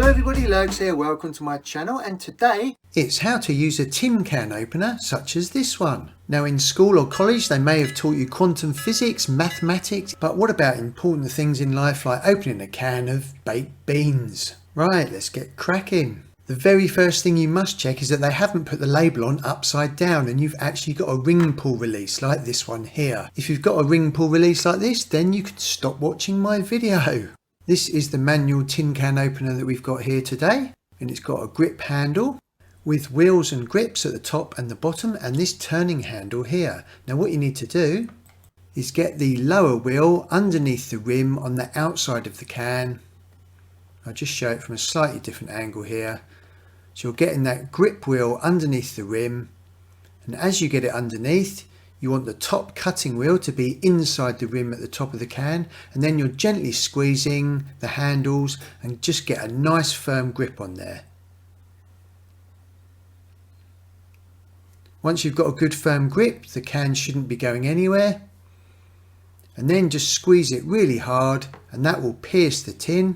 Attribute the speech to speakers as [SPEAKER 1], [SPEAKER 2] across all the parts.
[SPEAKER 1] Hello everybody, Lurgs here, welcome to my channel, and today it's how to use a tin can opener such as this one. Now in school or college they may have taught you quantum physics, mathematics, but what about important things in life like opening a can of baked beans? Right, let's get cracking. The very first thing you must check is that they haven't put the label on upside down and you've actually got a ring pull release like this one here. If you've got a ring pull release like this, then you can stop watching my video. This is the manual tin can opener that we've got here today, and it's got a grip handle with wheels and grips at the top and the bottom, and this turning handle here. Now what you need to do is get the lower wheel underneath the rim on the outside of the can. I'll just show it from a slightly different angle here. So you're getting that grip wheel underneath the rim, and as you get it underneath, you want the top cutting wheel to be inside the rim at the top of the can, and then you're gently squeezing the handles and just get a nice firm grip on there. Once you've got a good firm grip, the can shouldn't be going anywhere, and then just squeeze it really hard and that will pierce the tin.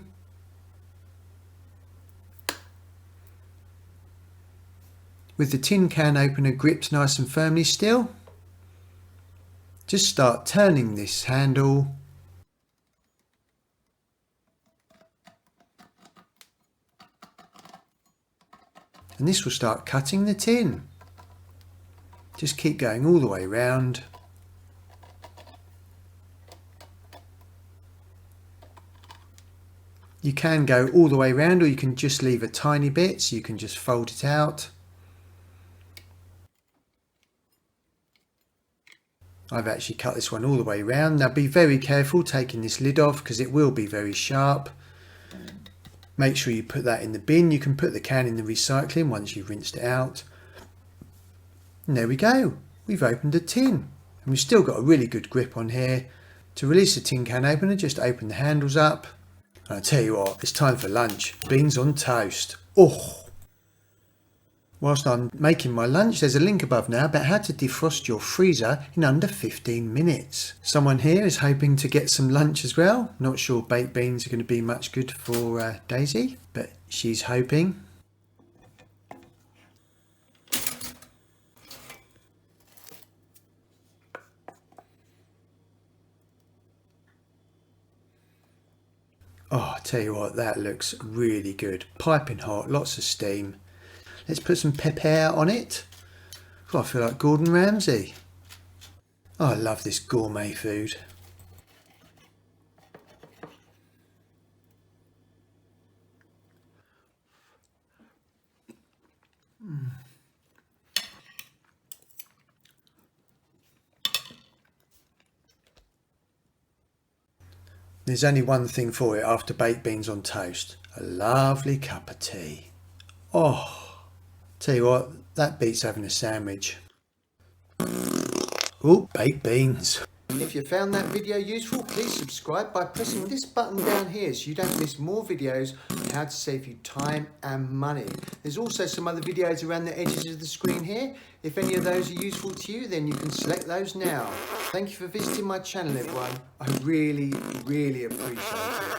[SPEAKER 1] With the tin can opener gripped nice and firmly still, just start turning this handle and this will start cutting the tin. Just keep going all the way around. You can go all the way around, or you can just leave a tiny bit so you can just fold it out. I've actually cut this one all the way around. Now be very careful taking this lid off because it will be very sharp. Make sure you put that in the bin. You can put the can in the recycling once you've rinsed it out. And there we go. We've opened a tin. And we've still got a really good grip on here. To release the tin can opener, just open the handles up. And I'll tell you what, it's time for lunch. Beans on toast. Oh! Whilst I'm making my lunch, there's a link above now about how to defrost your freezer in under 15 minutes. Someone here is hoping to get some lunch as well. Not sure baked beans are going to be much good for Daisy, but she's hoping. Oh, I tell you what, that looks really good. Piping hot, lots of steam. Let's put some pepper on it. Oh, I feel like Gordon Ramsay. Oh, I love this gourmet food. There's only one thing for it after baked beans on toast. A lovely cup of tea. Oh. Tell you what, that beats having a sandwich. Oh, baked beans. If you found that video useful, please subscribe by pressing this button down here so you don't miss more videos on how to save you time and money. There's also some other videos around the edges of the screen here. If any of those are useful to you, then you can select those now. Thank you for visiting my channel, everyone. I really, really appreciate it.